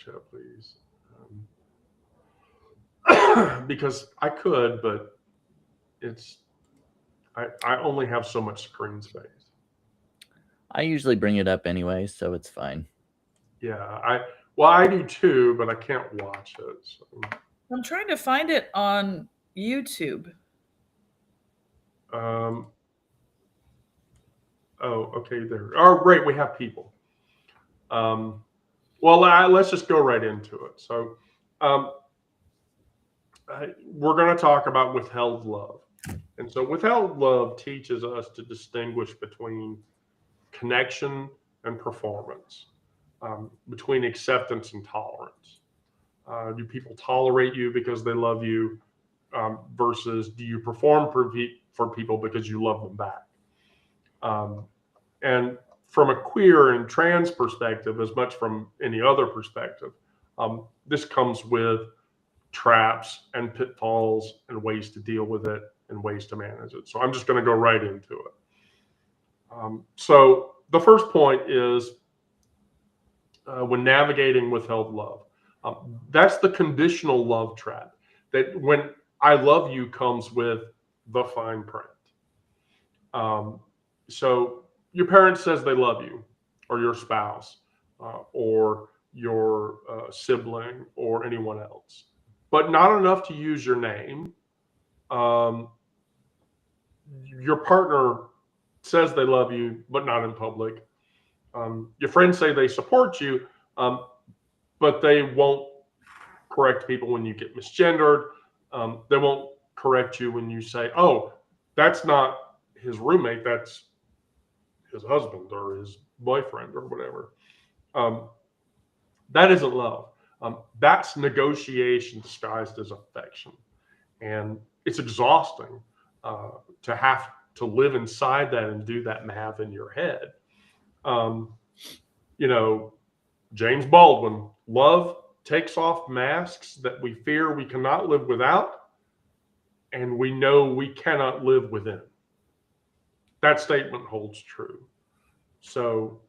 chat, please. Because I could, but it's I only have so much screen space. I usually bring it up anyway, so it's fine. Yeah, I do too, but I can't watch it. So. I'm trying to find it on YouTube. Oh, okay, there. Oh, great, we have people. Well, let's just go right into it. So, um, we're going to talk about withheld love. And so, withheld love teaches us to distinguish between connection and performance, between acceptance and tolerance. Do people tolerate you because they love you, versus do you perform for people because you love them back? And from a queer and trans perspective, as much from any other perspective, this comes with traps and pitfalls and ways to deal with it and ways to manage it. So I'm just going to go right into it. So the first point is when navigating withheld love. That's the conditional love trap. That when I love you comes with the fine print. So your parent says they love you, or your spouse, or your sibling, or anyone else, but not enough to use your name. Your partner says they love you, but not in public. Your friends say they support you, but they won't correct people when you get misgendered. They won't correct you when you say, "Oh, that's not his roommate, that's his husband or his boyfriend or whatever." That isn't love. That's negotiation disguised as affection, and it's exhausting to have to live inside that and do that math in your head. You know, James Baldwin, love takes off masks that we fear we cannot live without, and we know we cannot live within. That statement holds true. So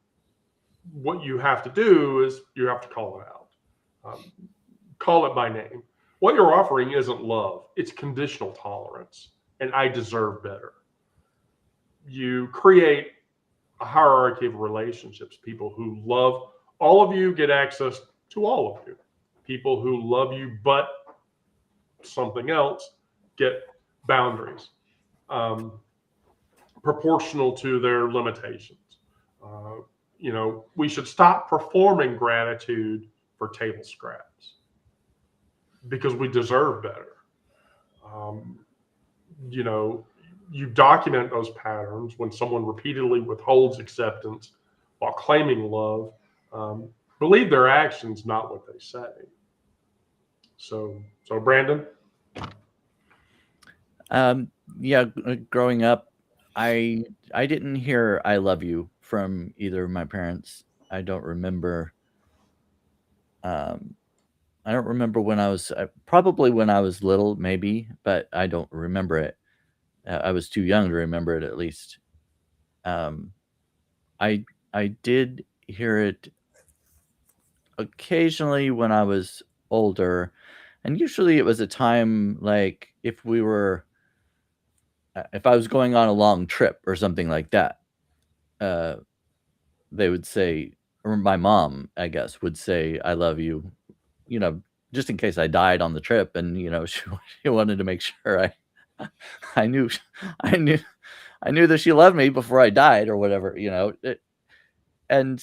what you have to do is you have to call it out. Call it by name. What you're offering isn't love, it's conditional tolerance, and I deserve better. You create a hierarchy of relationships. People who love all of you get access to all of you. People who love you but something else get boundaries, proportional to their limitations. We should stop performing gratitude for table scraps because we deserve better. You document those patterns when someone repeatedly withholds acceptance while claiming love. Believe their actions, not what they say. So Brandon? Yeah, growing up, I didn't hear "I love you" from either of my parents. I don't remember. I don't remember when I was probably when I was little, maybe, but I don't remember it. I was too young to remember it, at least. Um, I I did hear it occasionally when I was older, and usually it was a time like if I was going on a long trip or something like that. Uh, they would say, or my mom, I guess, would say, "I love you," you know, just in case I died on the trip, and she wanted to make sure I knew, I knew, I knew that she loved me before I died or whatever, and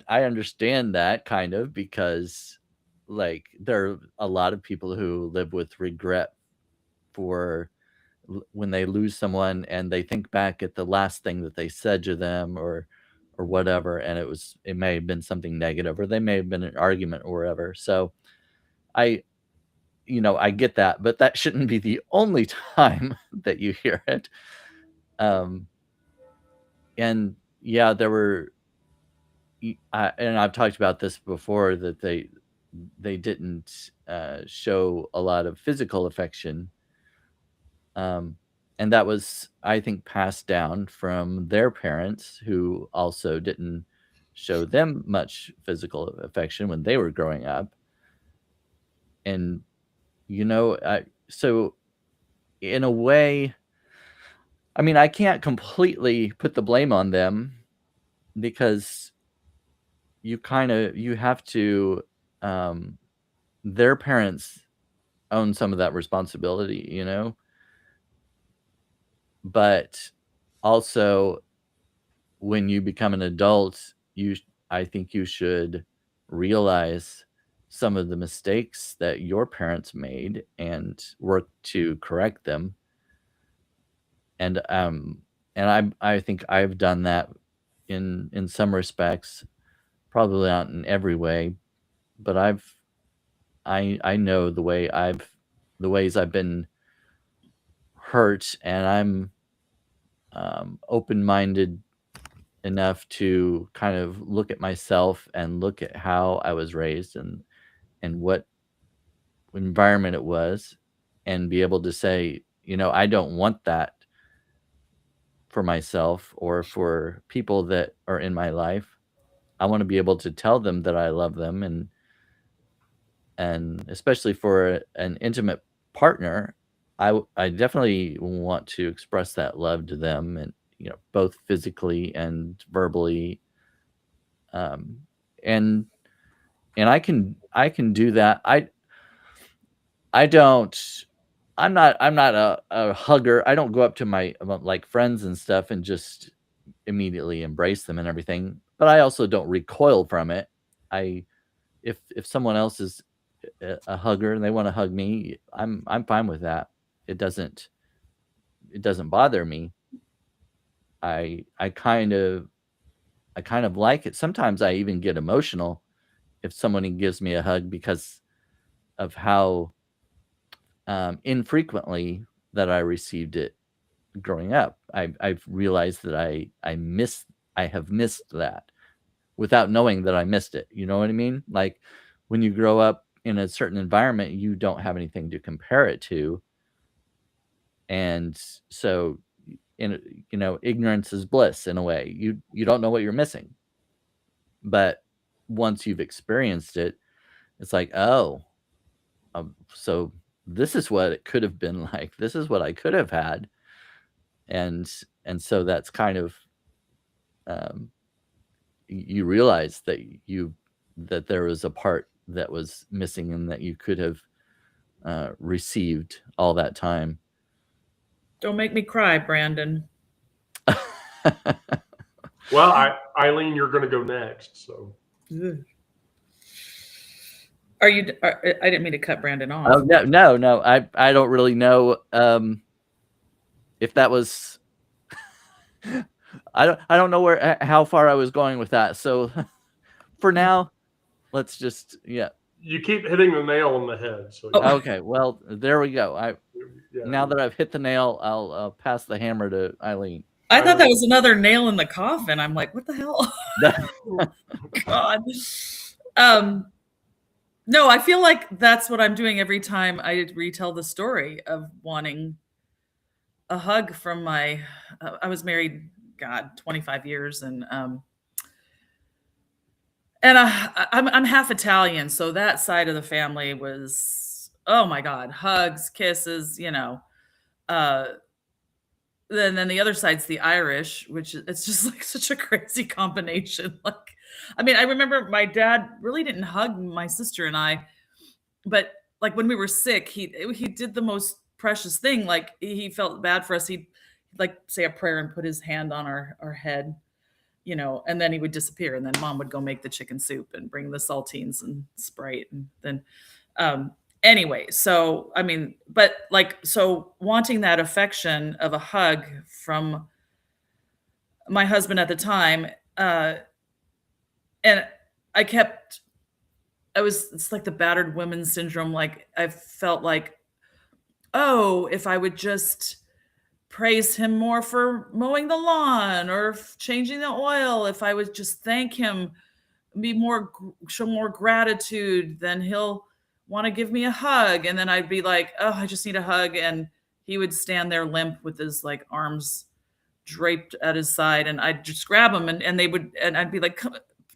I understand that kind of because like there are a lot of people who live with regret for when they lose someone and they think back at the last thing that they said to them or whatever, and it may have been something negative, or they may have been an argument or whatever. So I I get that, but that shouldn't be the only time that you hear it. um and yeah, there were and I've talked about this before, that they didn't show a lot of physical affection. And that was, I think, passed down from their parents, who also didn't show them much physical affection when they were growing up. And so in a way, I mean, I can't completely put the blame on them, because you have to, their parents own some of that responsibility, but also when you become an adult, I think you should realize some of the mistakes that your parents made and work to correct them. And I think I've done that in some respects, probably not in every way, but I know the ways I've been hurt, and I'm open-minded enough to kind of look at myself and look at how I was raised and what environment it was, and be able to say, I don't want that for myself or for people that are in my life. I want to be able to tell them that I love them, and especially for an intimate partner, I definitely want to express that love to them, and both physically and verbally, and I can do that. I'm not a hugger. I don't go up to my like friends and stuff and just immediately embrace them and everything, but I also don't recoil from it. If someone else is a hugger and they want to hug me, I'm fine with that. It doesn't bother me. I kind of like it. Sometimes I even get emotional if someone gives me a hug, because of how infrequently that I received it growing up. I've realized that I have missed that without knowing that I missed it. You know what I mean? Like, when you grow up in a certain environment, you don't have anything to compare it to. And so, ignorance is bliss in a way. You don't know what you're missing. But once you've experienced it, it's like, oh, so this is what it could have been like. This is what I could have had. And so that's kind of, you realize that there was a part that was missing and that you could have received all that time. Don't make me cry, Brandon. Well, Eileen, you're going to go next. So, I didn't mean to cut Brandon off. Oh, no. I don't really know if that was. I don't know how far I was going with that. So, for now, let's just you keep hitting the nail on the head. So okay, well, there we go. Now that I've hit the nail, I'll pass the hammer to Eileen. I thought that was another nail in the coffin. I'm like, what the hell? God. No, I feel like that's what I'm doing every time I retell the story of wanting a hug from I was married, 25 years, and I'm half Italian, so that side of the family was, oh my God, hugs, kisses, then the other side's the Irish, which it's just like such a crazy combination. Like, I mean, I remember my dad really didn't hug my sister and I, but like when we were sick, he did the most precious thing. Like, he felt bad for us. He'd like say a prayer and put his hand on our head, and then he would disappear. And then Mom would go make the chicken soup and bring the saltines and Sprite. And then, anyway, so, I mean, but like, so wanting that affection of a hug from my husband at the time, and it's like the battered women syndrome. Like, I felt like, oh, if I would just praise him more for mowing the lawn or changing the oil, if I would just thank him, show more gratitude, then he'll want to give me a hug. And then I'd be like, oh, I just need a hug. And he would stand there limp with his like arms draped at his side, and I'd just grab him and I'd be like,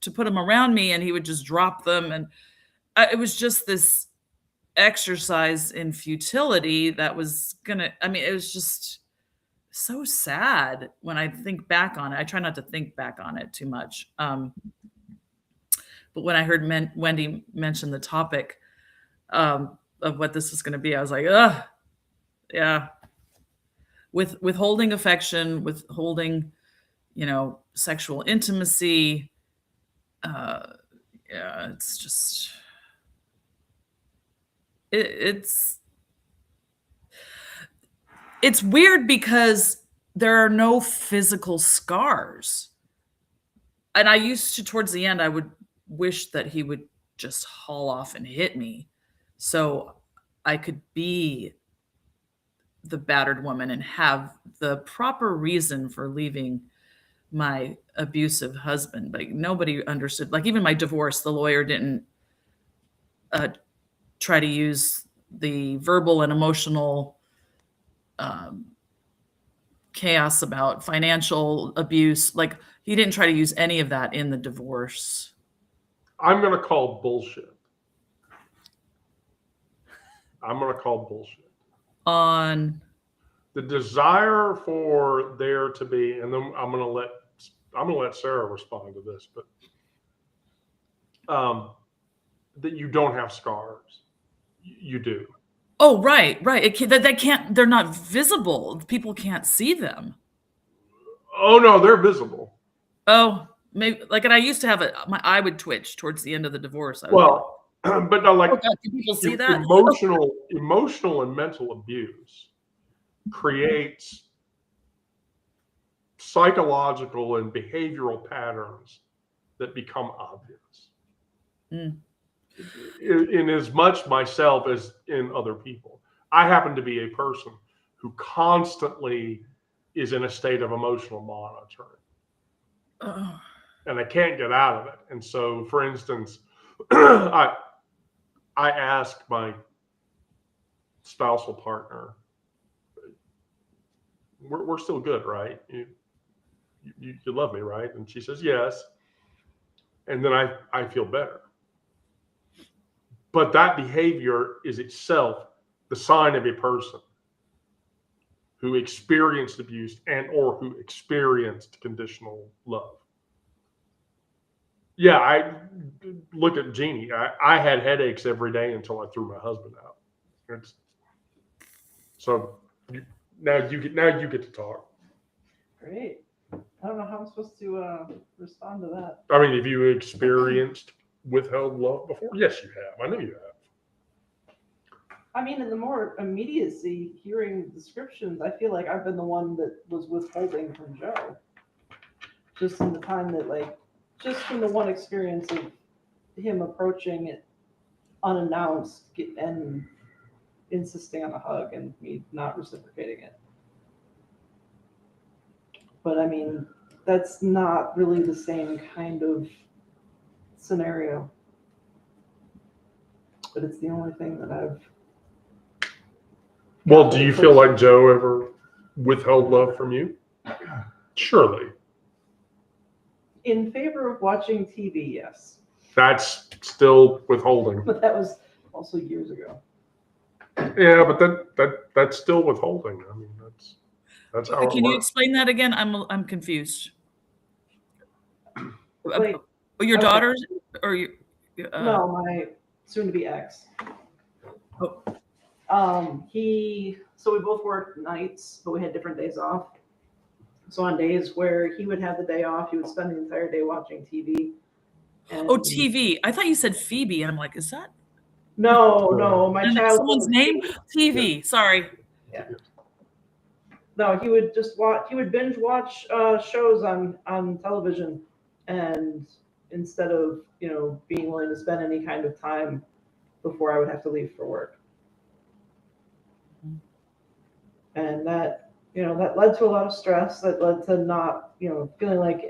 to put them around me, and he would just drop them. And it was just this exercise in futility that was gonna, I mean, it was just so sad when I think back on it. I try not to think back on it too much. But when I heard Wendy mention the topic of what this is going to be, I was like, ugh, yeah. Withholding affection, withholding, sexual intimacy. Yeah, it's just, it's weird because there are no physical scars. And I used to, towards the end, I would wish that he would just haul off and hit me so I could be the battered woman and have the proper reason for leaving my abusive husband. Like, nobody understood. Like, even my divorce, the lawyer didn't try to use the verbal and emotional chaos about financial abuse. Like, he didn't try to use any of that in the divorce. I'm going to call bullshit. On the desire for there to be, and then I'm going to let Sarah respond to this, but that you don't have scars. You do. Oh, right. They're not visible. People can't see them. Oh no, they're visible. Oh, maybe, like, and I used to have my eye would twitch towards the end of the divorce. But no, like, oh God, do people see that? Emotional and mental abuse creates psychological and behavioral patterns that become obvious. In as much myself as in other people. I happen to be a person who constantly is in a state of emotional monitoring. And I can't get out of it. And so, for instance, I asked my spousal partner, we're still good, right? You love me, right? And she says, yes. And then I feel better. But that behavior is itself the sign of a person who experienced abuse and or who experienced conditional love. Yeah, I look at Jeannie. I had headaches every day until I threw my husband out. So now you get to talk. Great. I don't know how I'm supposed to respond to that. I mean, have you experienced withheld love before? Yes, you have. I know you have. I mean, in the more immediacy, hearing descriptions, I feel like I've been the one that was withholding from Joe. Just in the time that, like, just from the one experience of him approaching it unannounced and insisting on a hug and me not reciprocating it. But I mean, that's not really the same kind of scenario. But it's the only thing that I've... Well, do you feel like Joe ever withheld love from you? Surely. In favor of watching TV, yes. That's still withholding. But that was also years ago. Yeah, but that's still withholding. I mean, that's how it Can you works. explain that again? I'm confused. Wait, Your okay. daughters or your no, my soon-to-be ex. Oh. So we both worked nights, but we had different days off. So on days where he would have the day off, he would spend the entire day watching TV. And TV. I thought you said Phoebe, and I'm like, is that no, my child. someone's name? TV. Sorry. Yeah. No, he would just watch. He would binge watch shows on television, and instead of being willing to spend any kind of time before I would have to leave for work, and that that led to a lot of stress. That led to not feeling like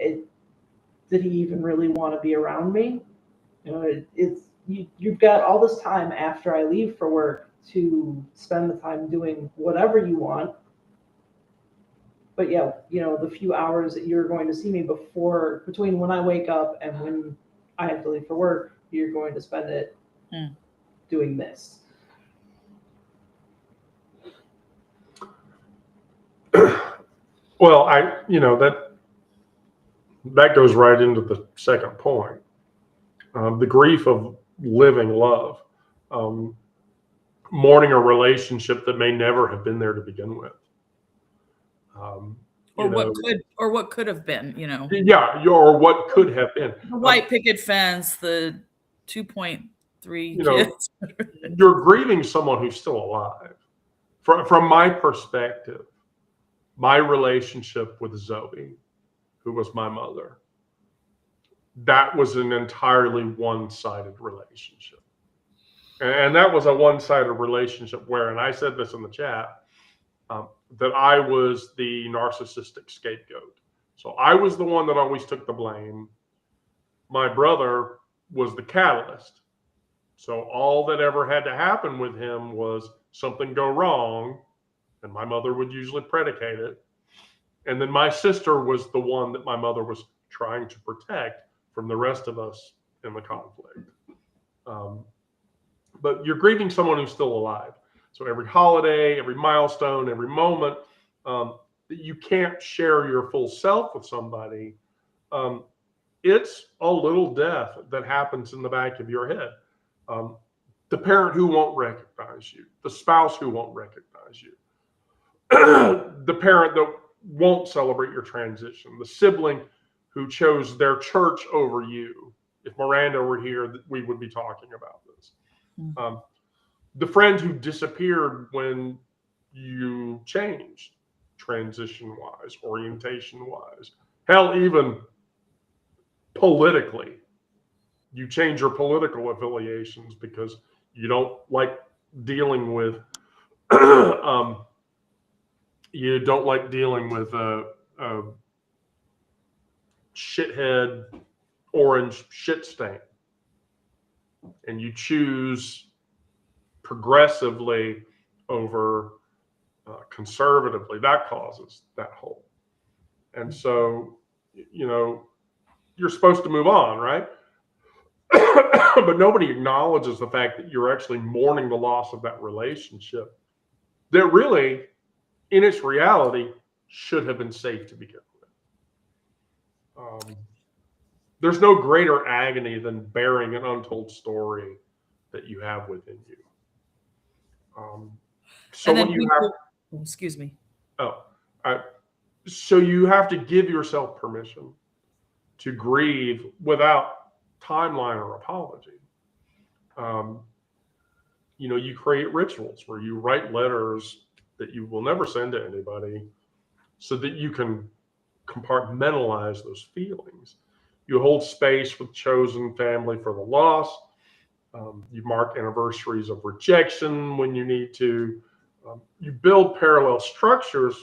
did he even really want to be around me? You've got all this time after I leave for work to spend the time doing whatever you want. But yeah, the few hours that you're going to see me between when I wake up and when I have to leave for work. You're going to spend it doing this. Well, that goes right into the second point. The grief of living love, mourning a relationship that may never have been there to begin with. Or what could have been, you know. Yeah, or what could have been. The white picket fence, the 2.3 kids. You're grieving someone who's still alive. From my perspective, my relationship with Zoe, who was my mother, that was an entirely one-sided relationship. And that was a one-sided relationship where, and I said this in the chat, that I was the narcissistic scapegoat. So I was the one that always took the blame. My brother was the catalyst. So all that ever had to happen with him was something go wrong, and my mother would usually predicate it. And then my sister was the one that my mother was trying to protect from the rest of us in the conflict. But you're grieving someone who's still alive. So every holiday, every milestone, every moment that you can't share your full self with somebody, it's a little death that happens in the back of your head. The parent who won't recognize you, the spouse who won't recognize you, the parent that won't celebrate your transition, the sibling who chose their church over you. If Miranda were here, we would be talking about this. The friend who disappeared when you changed, transition-wise, orientation-wise. Hell, even politically. You change your political affiliations because you don't like dealing with a shithead orange shit stain, and you choose progressively over conservatively. That causes that hole. And so, you're supposed to move on, right? But nobody acknowledges the fact that you're actually mourning the loss of that relationship that really, in its reality, should have been safe to begin with. There's no greater agony than bearing an untold story that you have within you. So And then what you people, have, excuse me. So you have to give yourself permission to grieve without timeline or apology. You create rituals where you write letters that you will never send to anybody so that you can compartmentalize those feelings. You hold space with chosen family for the loss. You mark anniversaries of rejection when you need to. You build parallel structures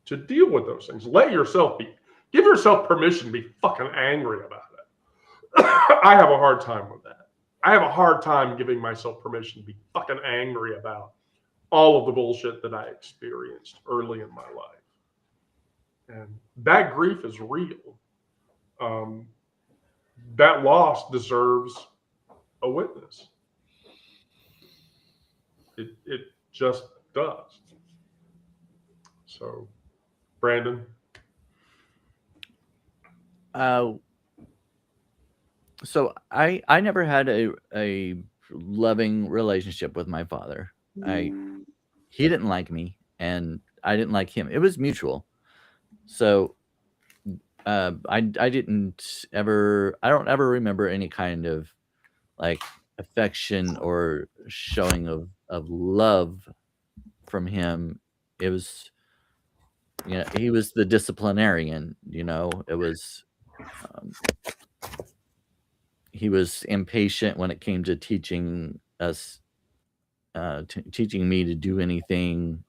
to deal with those things. Give yourself permission to be fucking angry about it. I have a hard time with that. I have a hard time giving myself permission to be fucking angry about all of the bullshit that I experienced early in my life. And that grief is real. That loss deserves a witness. It just does. So, Brandon? So I never had a loving relationship with my father. He didn't like me and I didn't like him. It was mutual. So I don't ever remember any kind of like affection or showing of love from him. It was, he was the disciplinarian, it was, he was impatient when it came to teaching us, teaching me to do anything.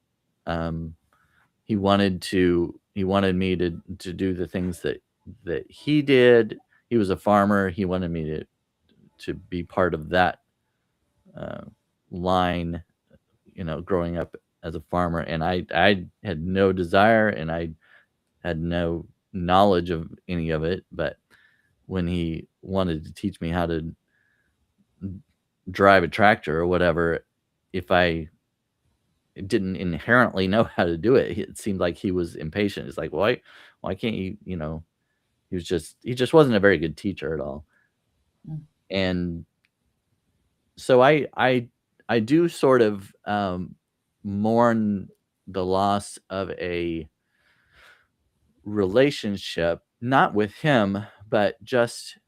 He wanted me to do the things that he did. He was a farmer. He wanted me to be part of that line, growing up as a farmer. And I had no desire and I had no knowledge of any of it, but when he wanted to teach me how to drive a tractor or whatever, if I didn't inherently know how to do it, it seemed like he was impatient. It's like, why can't you, he just wasn't a very good teacher at all. Mm. And so I do sort of mourn the loss of a relationship, not with him, but just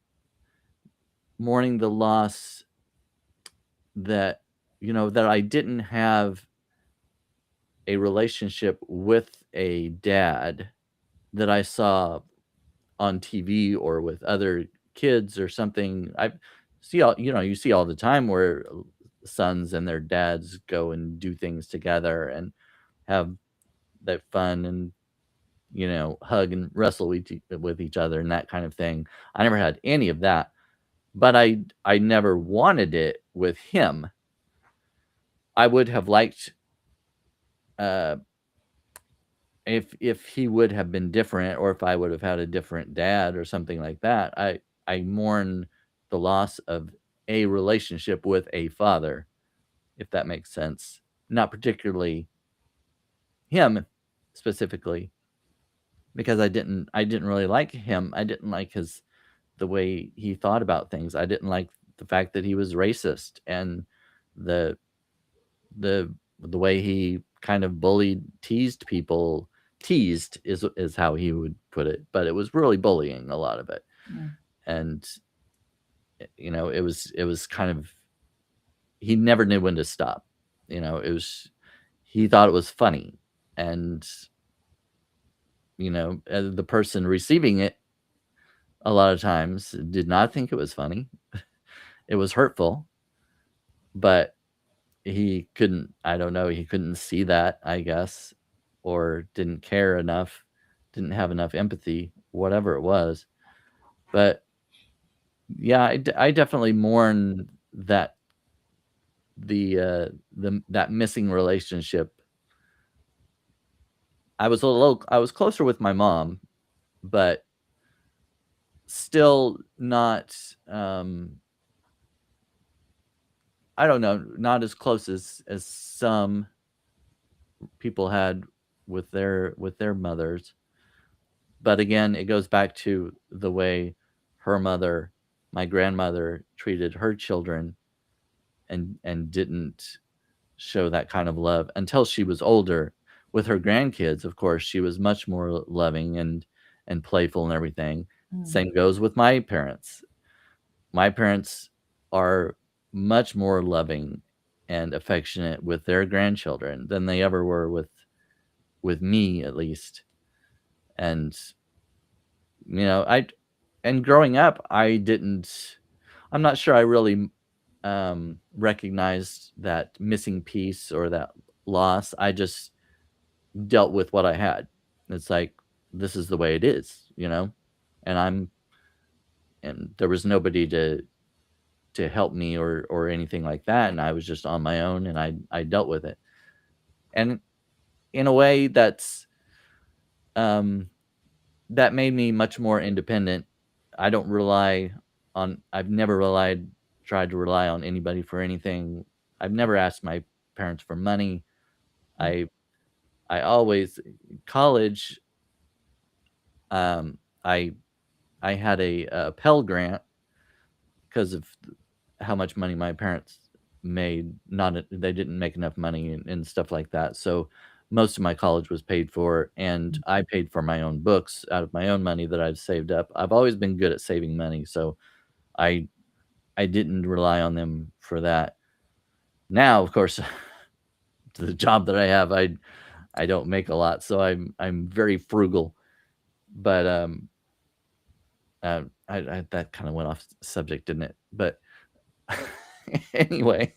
mourning the loss that that I didn't have a relationship with a dad that I saw on TV or with other kids or something. I see you see all the time where sons and their dads go and do things together and have that fun and hug and wrestle with each other and that kind of thing. I never had any of that, but I never wanted it with him. I would have liked uh if he would have been different, or if I would have had a different dad or something like that. I mourn the loss of a relationship with a father, if that makes sense. Not particularly him specifically, because I didn't really like him. I didn't like the way he thought about things. I didn't like the fact that he was racist, and the the the way he kind of bullied, teased people. Teased is how he would put it, but it was really bullying, a lot of it. Mm. And it was kind of, he never knew when to stop. It was, he thought it was funny, and the person receiving it a lot of times did not think it was funny. It was hurtful, but he couldn't, I don't know, he couldn't see that, I guess, or didn't care enough, didn't have enough empathy, whatever it was. But yeah, I definitely mourn that that missing relationship. I was closer with my mom, but still not I don't know, not as close as some people had with their mothers. But again, it goes back to the way her mother, my grandmother, treated her children, and didn't show that kind of love until she was older. With her grandkids, of course, she was much more loving and playful and everything. Mm. Same goes with my parents. My parents are much more loving and affectionate with their grandchildren than they ever were with me, at least. And and growing up, I'm not sure I really recognized that missing piece or that loss. I just dealt with what I had. It's like, this is the way it is, and there was nobody to help me or anything like that, and I was just on my own, and I dealt with it. And in a way, that made me much more independent. I've never tried to rely on anybody for anything. I've never asked my parents for money. I always, college, I had a Pell Grant because of how much money my parents made. They didn't make enough money and stuff like that. So most of my college was paid for, and I paid for my own books out of my own money that I've saved up. I've always been good at saving money, so I didn't rely on them for that. Now, of course, the job that I have, I don't make a lot, so I'm very frugal. But that kind of went off subject, didn't it? But anyway,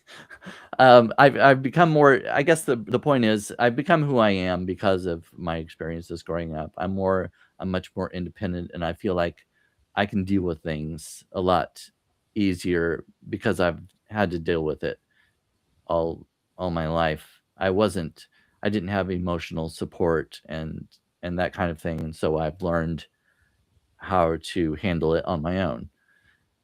I've become more. I guess the point is, I've become who I am because of my experiences growing up. I'm much more independent, and I feel like I can deal with things a lot easier because I've had to deal with it all my life. I didn't have emotional support and that kind of thing, and so I've learned how to handle it on my own.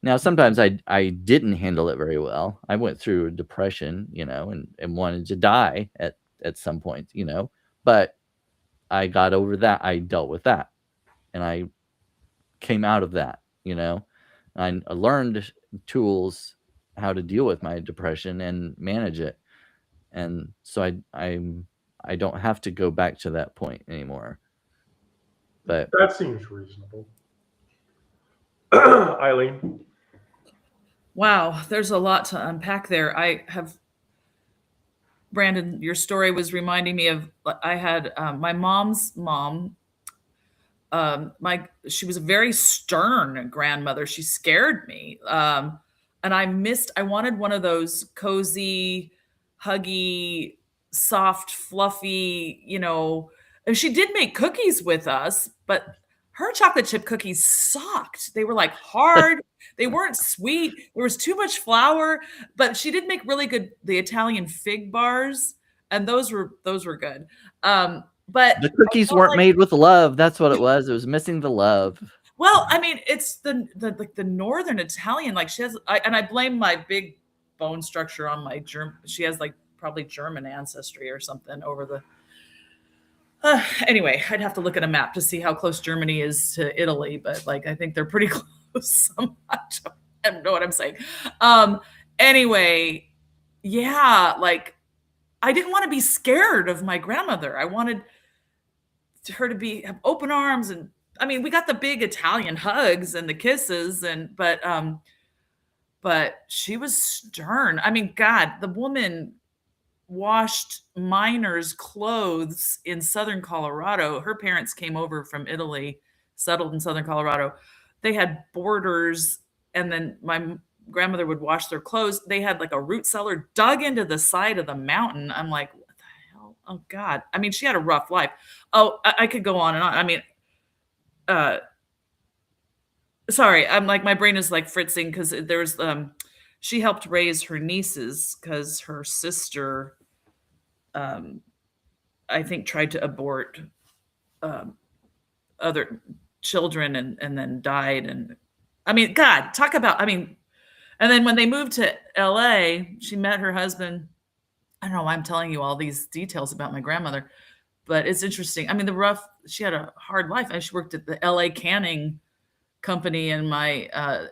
Now, sometimes I didn't handle it very well. I went through depression, and wanted to die at some point, but I got over that. I dealt with that, and I came out of that, I learned tools how to deal with my depression and manage it. And so I don't have to go back to that point anymore. But That seems reasonable. Eileen. Wow, there's a lot to unpack there. Brandon, your story was reminding me of, I had my mom's mom. She was a very stern grandmother. She scared me. And I wanted one of those cozy, huggy, soft, fluffy, and she did make cookies with us, but her chocolate chip cookies sucked. They were like hard. They weren't sweet. There was too much flour, but she did make really good, the Italian fig bars. And those were good. But the cookies weren't made with love. That's what it was. It was missing the love. Well, I mean, it's the northern Italian. Like she has, and I blame my big bone structure on my She has like probably German ancestry or something over the. Anyway, I'd have to look at a map to see how close Germany is to Italy, but like I think they're pretty close. I don't know what I'm saying. Anyway, yeah, like I didn't want to be scared of my grandmother. I wanted her to have open arms, and I mean, we got the big Italian hugs and the kisses, but she was stern. I mean, God, the woman washed miners' clothes in southern Colorado. Her parents came over from Italy, settled in southern Colorado. They had boarders, and then my grandmother would wash their clothes. They had like a root cellar dug into the side of the mountain. I'm like, what the hell? Oh God. I mean, she had a rough life. Oh, I could go on and on. I mean, sorry, I'm like, my brain is like fritzing because there's she helped raise her nieces because her sister I think tried to abort other children and then died. And I mean, God, talk about, I mean, and then when they moved to LA, she met her husband. I don't know why I'm telling you all these details about my grandmother, but it's interesting. I mean, she had a hard life. She worked at the LA canning company, and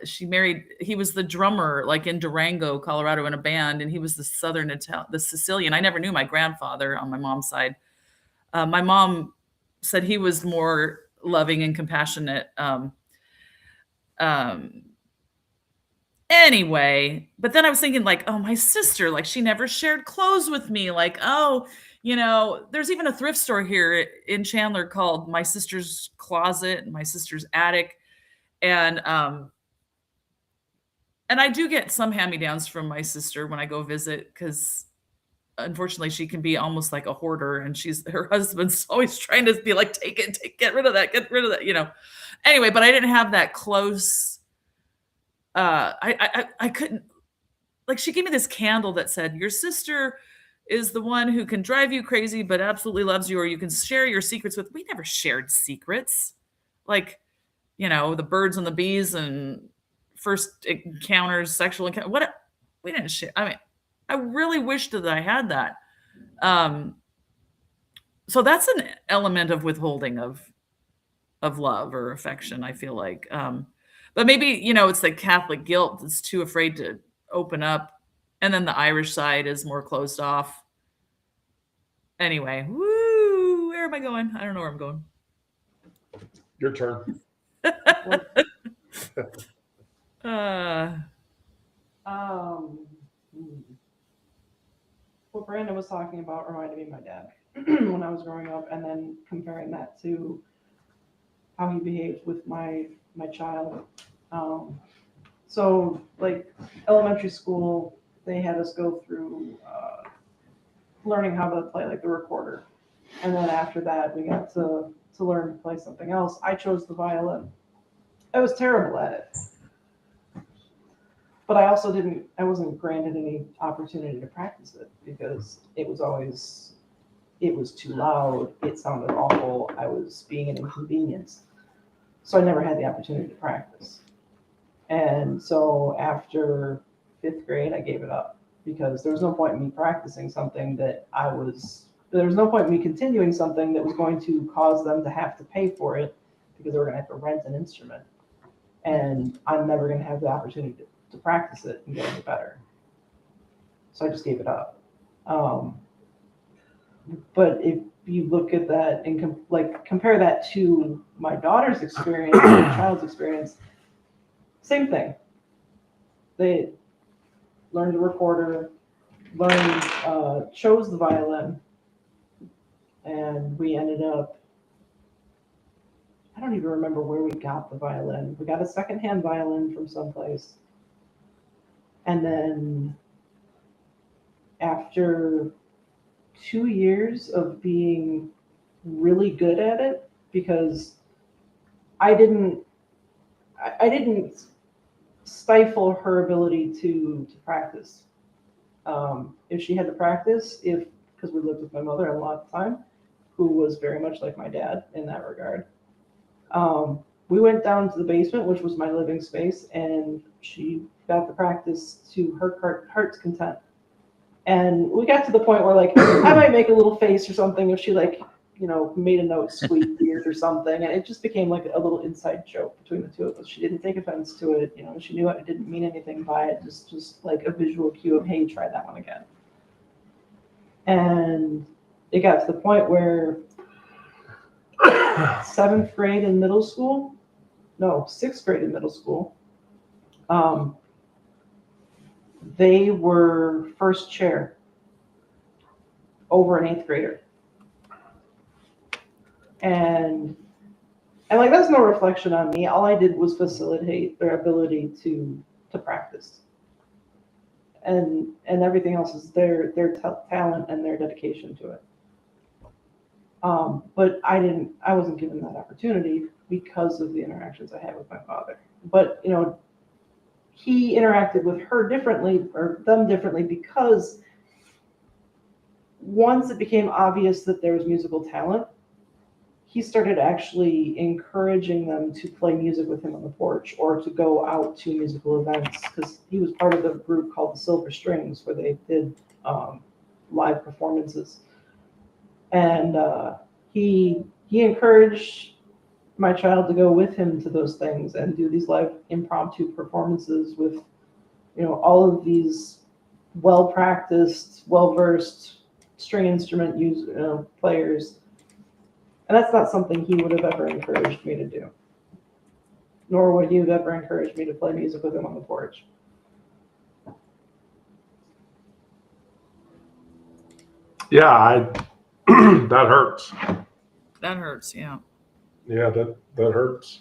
he was the drummer like in Durango, Colorado in a band. And he was the the Sicilian. I never knew my grandfather on my mom's side. My mom said he was more loving and compassionate. Anyway, but then I was thinking like, oh, my sister, like she never shared clothes with me. Like, oh, there's even a thrift store here in Chandler called My Sister's Closet and My Sister's Attic. And I do get some hand-me-downs from my sister when I go visit, because unfortunately she can be almost like a hoarder, and her husband's always trying to be like, get rid of that. Anyway, but I didn't have that close. I couldn't, like, she gave me this candle that said, your sister is the one who can drive you crazy, but absolutely loves you, or you can share your secrets with. We never shared secrets. Like, the birds and the bees and first encounters, sexual encounters, what we didn't share. I mean, I really wished that I had that. So that's an element of withholding of love or affection, I feel like. But maybe, it's the Catholic guilt that's too afraid to open up. And then the Irish side is more closed off. Anyway, woo, where am I going? I don't know where I'm going. Your turn. What Brandon was talking about reminded me of my dad when I was growing up, and then comparing that to how he behaved with my child. So like elementary school, they had us go through learning how to play like the recorder, and then after that we got to learn to play something else. I chose the violin. I was terrible at it, but I wasn't granted any opportunity to practice it because it was too loud. It sounded awful. I was being an inconvenience. So I never had the opportunity to practice. And so after 5th grade, I gave it up because there was no point in me practicing something there was no point in me continuing something that was going to cause them to have to pay for it because they were going to have to rent an instrument. And I'm never going to have the opportunity to practice it and get any better. So I just gave it up. But if you look at that and compare that to my daughter's experience, my child's experience, same thing. They learned a recorder, chose the violin, and we ended up, I don't even remember where we got the violin. We got a secondhand violin from someplace. And then after 2 years of being really good at it, because I didn't stifle her ability to practice. If she had to practice, because we lived with my mother a lot of the time, who was very much like my dad in that regard. We went down to the basement, which was my living space, and she got to practice to her heart's content. And we got to the point where, like, I might make a little face or something if she, like, made a note squeak weird or something, and it just became like a little inside joke between the two of us. She didn't take offense to it, she knew I didn't mean anything by it, just like a visual cue of, hey, try that one again. And it got to the point where 6th grade in middle school, they were first chair over an 8th grader. And like, that's no reflection on me. All I did was facilitate their ability to practice. And everything else is their talent and their dedication to it. But I wasn't given that opportunity because of the interactions I had with my father. But, he interacted with her differently, or them differently, because once it became obvious that there was musical talent, he started actually encouraging them to play music with him on the porch or to go out to musical events, because he was part of a group called the Silver Strings where they did live performances. And he encouraged my child to go with him to those things and do these live impromptu performances with, all of these well-practiced, well-versed string instrument players. And that's not something he would have ever encouraged me to do. Nor would he have ever encouraged me to play music with him on the porch. Yeah, that hurts. That hurts, yeah. Yeah, that hurts.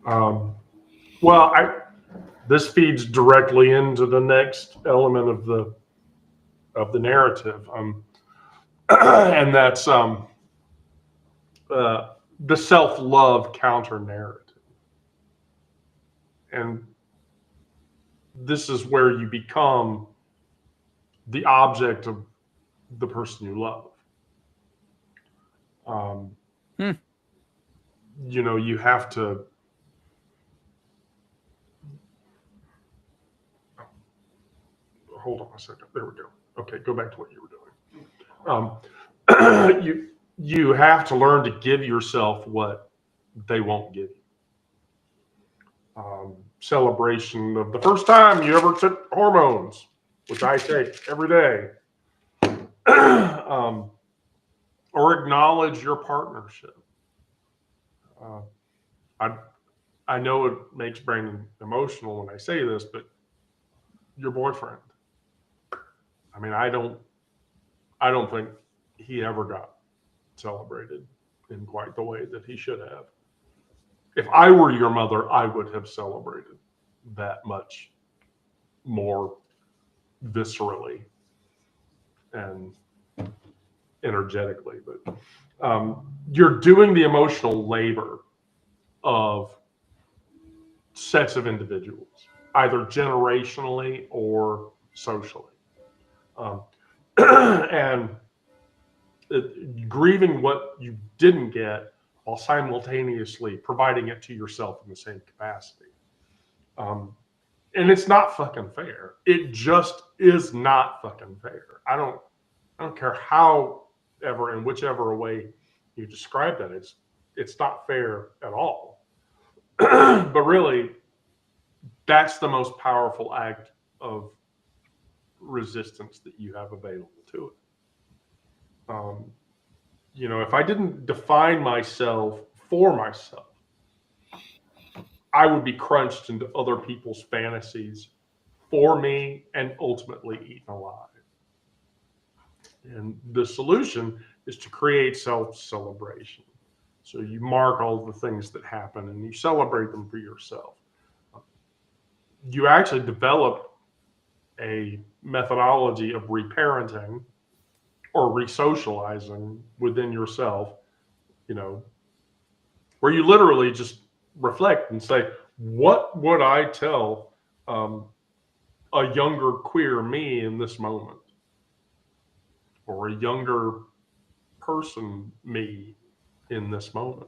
Well, this feeds directly into the next element of the narrative, and that's the self-love counter narrative. And this is where you become the object of the person you love. You have to. Hold on a second. There we go. Okay, go back to what you were doing. You have to learn to give yourself what they won't give you. Celebration of the first time you ever took hormones, which I take every day. Or acknowledge your partnership. I know it makes Brandon emotional when I say this, but your boyfriend. I mean, I don't think he ever got celebrated in quite the way that he should have. If I were your mother, I would have celebrated that much more viscerally and energetically. But you're doing the emotional labor of sets of individuals, either generationally or socially. And grieving what you didn't get while simultaneously providing it to yourself in the same capacity. And it's not fucking fair. It just is not fucking fair. I don't care how ever in whichever way you describe that. It's not fair at all. But really, that's the most powerful act of resistance that you have available to it. You know, if I didn't define myself for myself, I would be crunched into other people's fantasies for me and ultimately eaten alive. And the solution is to create self-celebration. So you mark all the things that happen and you celebrate them for yourself. You actually develop a methodology of reparenting or re-socializing within yourself, you know, where you literally just reflect and say, what would I tell a younger queer me in this moment? Or a younger person me in this moment?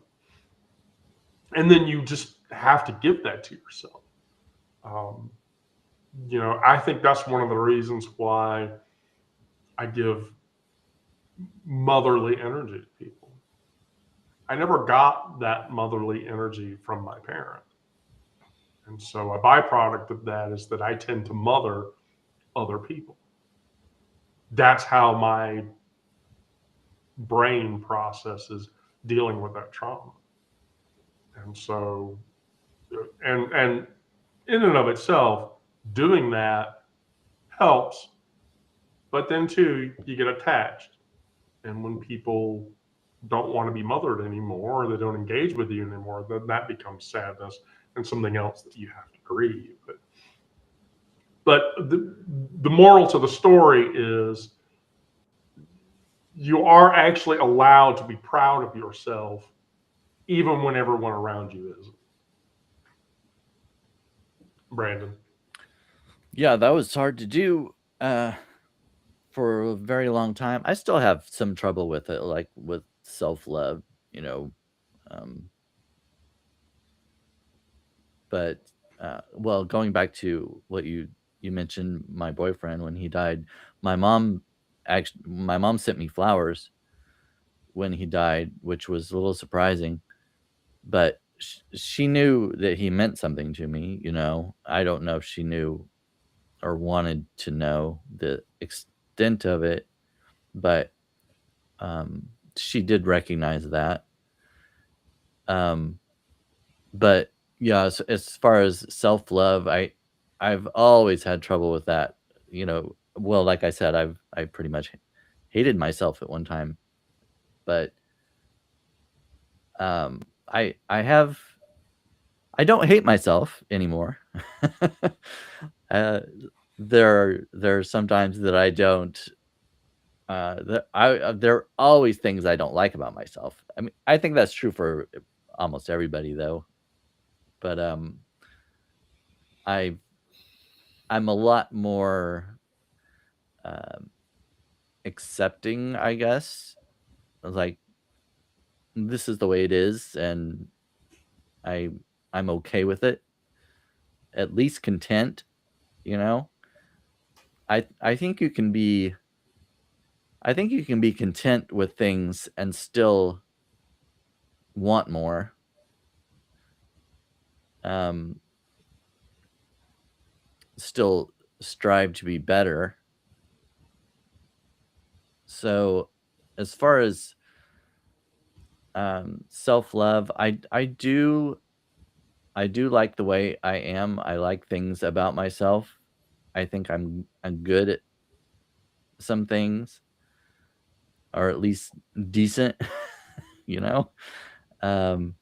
And then you just have to give that to yourself. You know, I think that's one of the reasons why I give motherly energy to people. I never got that motherly energy from my parent. And so a byproduct of that is that I tend to mother other people. That's how my brain processes dealing with that trauma. And so, and in and of itself, doing that helps. But then too, you get attached. And when people don't want to be mothered anymore, or they don't engage with you anymore, then that becomes sadness and something else that you have to grieve. But the moral to the story is you are actually allowed to be proud of yourself, even when everyone around you isn't. Brandon. Yeah, that was hard to do for a very long time. I still have some trouble with it, like with self-love, you know. But well, going back to what you mentioned, my boyfriend when he died, my mom sent me flowers when he died, which was a little surprising, but she knew that he meant something to me, you know. I don't know if she knew or wanted to know the extent of it, but she did recognize that. But yeah, as far as self-love, I've always had trouble with that. You know, well, like I said, I pretty much hated myself at one time, but I don't hate myself anymore. There are some times that I don't. There are always things I don't like about myself. I mean, I think that's true for almost everybody, though. But I'm a lot more accepting, I guess. Like, this is the way it is, and I'm okay with it. At least content, you know. I think you can be content with things and still want more. Still strive to be better. So, as far as self-love, I do like the way I am. I like things about myself. I think I'm good at some things, or at least decent, you know. And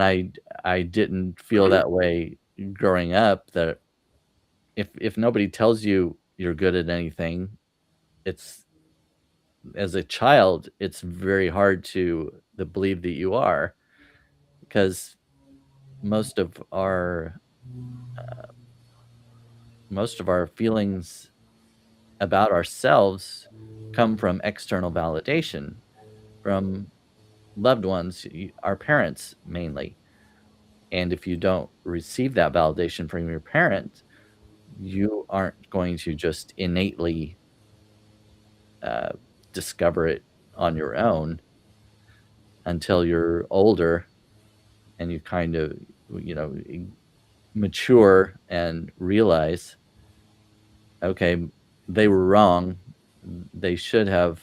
I didn't feel that way growing up. That if nobody tells you you're good at anything, it's, as a child, it's very hard to believe that you are, because most of our feelings about ourselves come from external validation, from loved ones, our parents mainly. And if you don't receive that validation from your parents, you aren't going to just innately discover it on your own until you're older and you kind of, mature and realize, okay, they were wrong. They should have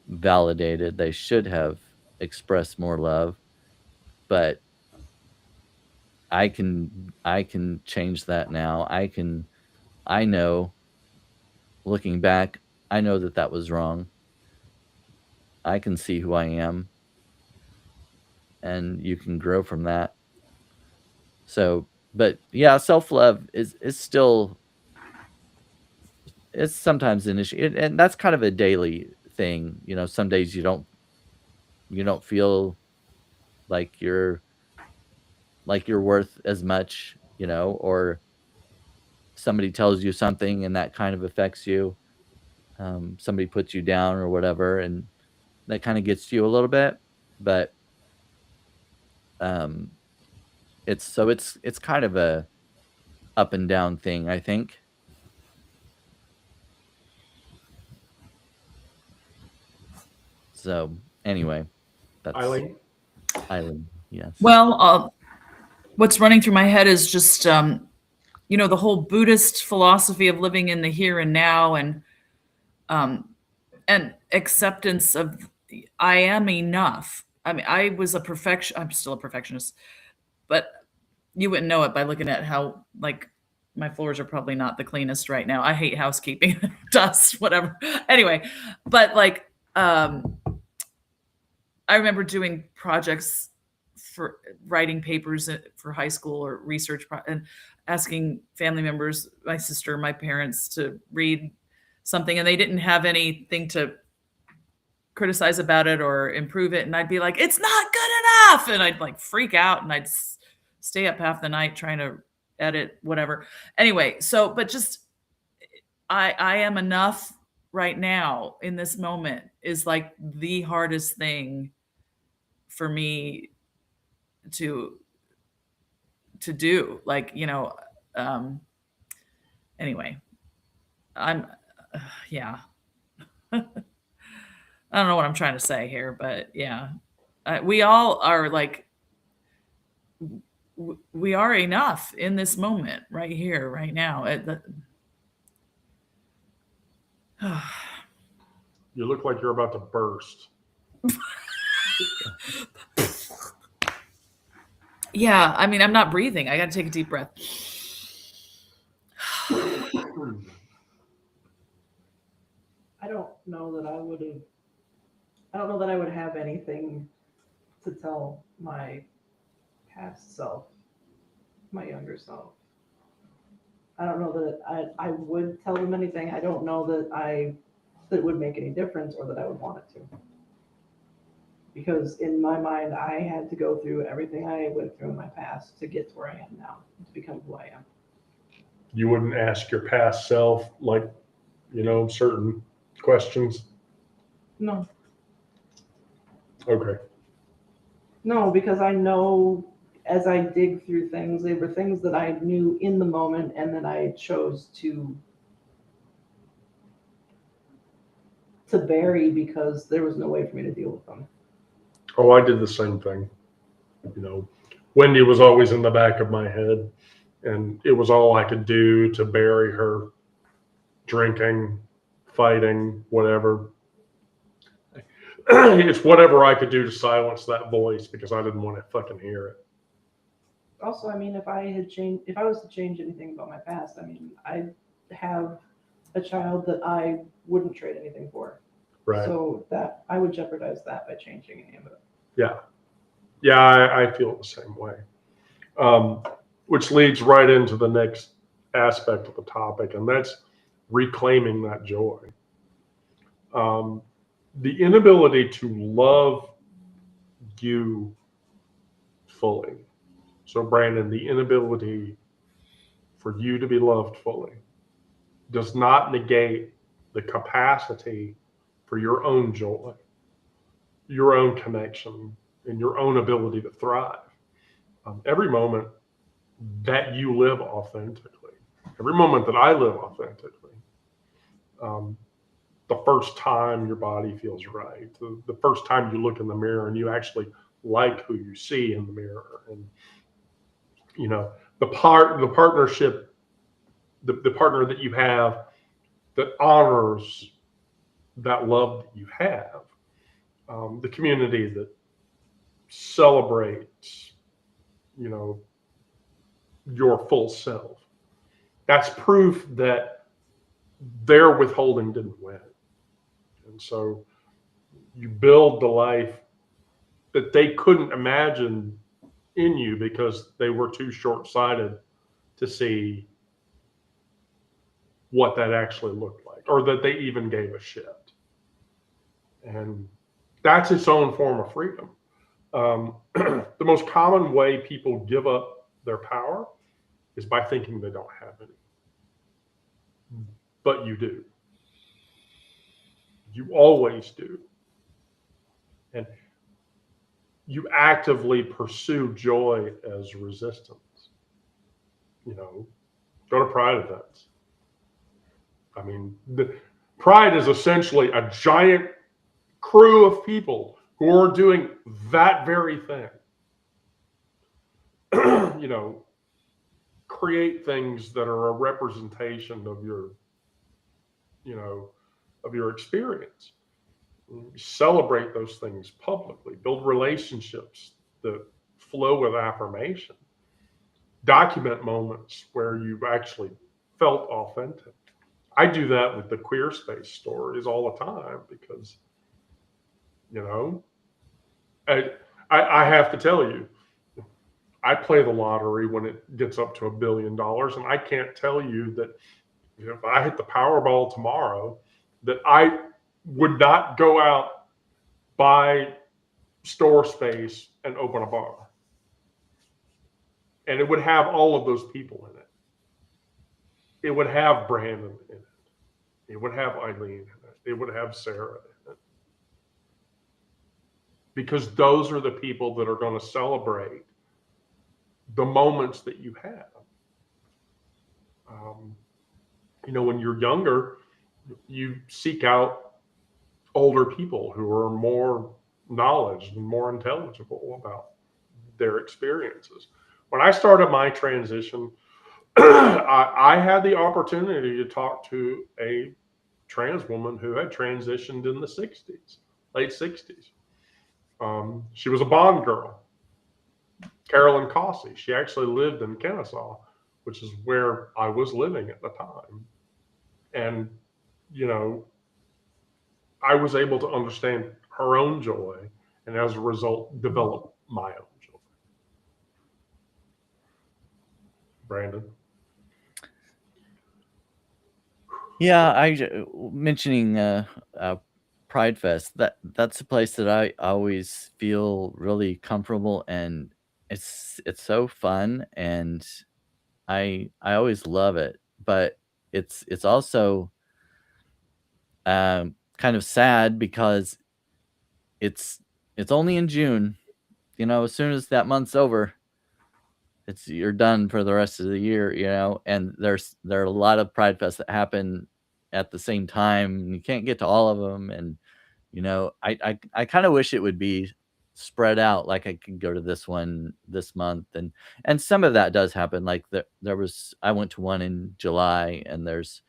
validated. They should have expressed more love, but I can change that now. I know, looking back, I know that was wrong. I can see who I am, and you can grow from that. So, but yeah, self-love is still, it's sometimes an issue, and that's kind of a daily thing. Some days you don't feel like you're worth as much, or somebody tells you something and that kind of affects you. Somebody puts you down or whatever, and that kind of gets to you a little bit. But it's kind of a up and down thing, I think. So anyway, that's Eileen? Eileen. Yes. Well, what's running through my head is just, the whole Buddhist philosophy of living in the here and now, and acceptance of I am enough. I mean, I'm still a perfectionist, but you wouldn't know it by looking at how, like, my floors are probably not the cleanest right now. I hate housekeeping, dust, whatever. Anyway, but like, I remember doing projects for writing papers for high school or research and asking family members, my sister, my parents, to read something, and they didn't have anything to criticize about it or improve it. And I'd be like, it's not good enough. And I'd like freak out, and I'd stay up half the night trying to edit whatever. Anyway, so, but just, I am enough right now in this moment is like the hardest thing for me to do. Like, anyway, yeah. I don't know what I'm trying to say here, but yeah, we all are like, we are enough in this moment right here, right now. You look like you're about to burst. Yeah, I mean, I'm not breathing. I got to take a deep breath. I don't know that I would have anything to tell my past self, my younger self. I don't know that I would tell them anything. I don't know that it would make any difference or that I would want it to. Because in my mind, I had to go through everything I went through in my past to get to where I am now, to become who I am. You wouldn't ask your past self, like, certain questions? No. Okay. No, because I know as I dig through things, they were things that I knew in the moment and that I chose to bury because there was no way for me to deal with them. Oh, I did the same thing. Wendy was always in the back of my head, and it was all I could do to bury her. Drinking, fighting, whatever. It's whatever I could do to silence that voice because I didn't want to fucking hear it. Also, I mean, if I was to change anything about my past, I mean, I have a child that I wouldn't trade anything for. Right. So that I would jeopardize that by changing any of it. Yeah. Yeah, I feel the same way. Which leads right into the next aspect of the topic, and that's reclaiming that joy. The inability to love you fully. So, Brandon, the inability for you to be loved fully does not negate the capacity for your own joy. your own connection and your own ability to thrive. Every moment that you live authentically, every moment that I live authentically, the first time your body feels right, the first time you look in the mirror and you actually like who you see in the mirror, and the partnership, the partner that you have that honors that love that you have, the community that celebrates, your full self. That's proof that their withholding didn't win. And so you build the life that they couldn't imagine in you because they were too short-sighted to see what that actually looked like, or that they even gave a shit. And that's its own form of freedom. The most common way people give up their power is by thinking they don't have any. But you do. You always do. And you actively pursue joy as resistance. Go to pride events. I mean, pride is essentially a giant crew of people who are doing that very thing. Create things that are a representation of your, of your experience. Celebrate those things publicly. Build relationships that flow with affirmation. Document moments where you've actually felt authentic. I do that with the queer space stories all the time because, I have to tell you, I play the lottery when it gets up to $1 billion, and I can't tell you that if I hit the Powerball tomorrow, that I would not go out, buy store space, and open a bar. And it would have all of those people in it. It would have Brandon in it. It would have Eileen in it. It would have Sarah in it. Because those are the people that are going to celebrate the moments that you have. When you're younger, you seek out older people who are more knowledgeable and more intelligible about their experiences. When I started my transition, I had the opportunity to talk to a trans woman who had transitioned in the 60s, late 60s. She was a Bond girl, Carolyn Cossey. She actually lived in Kennesaw, which is where I was living at the time. And, I was able to understand her own joy, and as a result, develop my own joy. Brandon? Yeah, mentioning Pride Fest. That's a place that I always feel really comfortable, and it's so fun, and I always love it. But it's also kind of sad because it's only in June. As soon as that month's over, you're done for the rest of the year. And there are a lot of Pride Fests that happen at the same time, and you can't get to all of them. And I kind of wish it would be spread out, like I could go to this one this month, and some of that does happen. Like I went to one in July, and there's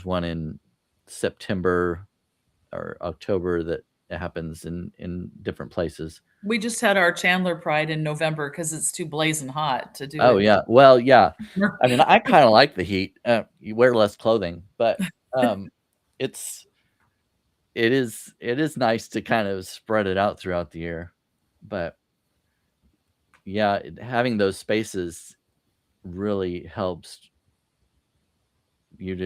one in September or October that happens in different places. We just had our Chandler Pride in November because it's too blazing hot to do. Oh yeah, well yeah. I mean, I kind of like the heat. You wear less clothing, but it is nice to kind of spread it out throughout the year. But yeah, having those spaces really helps you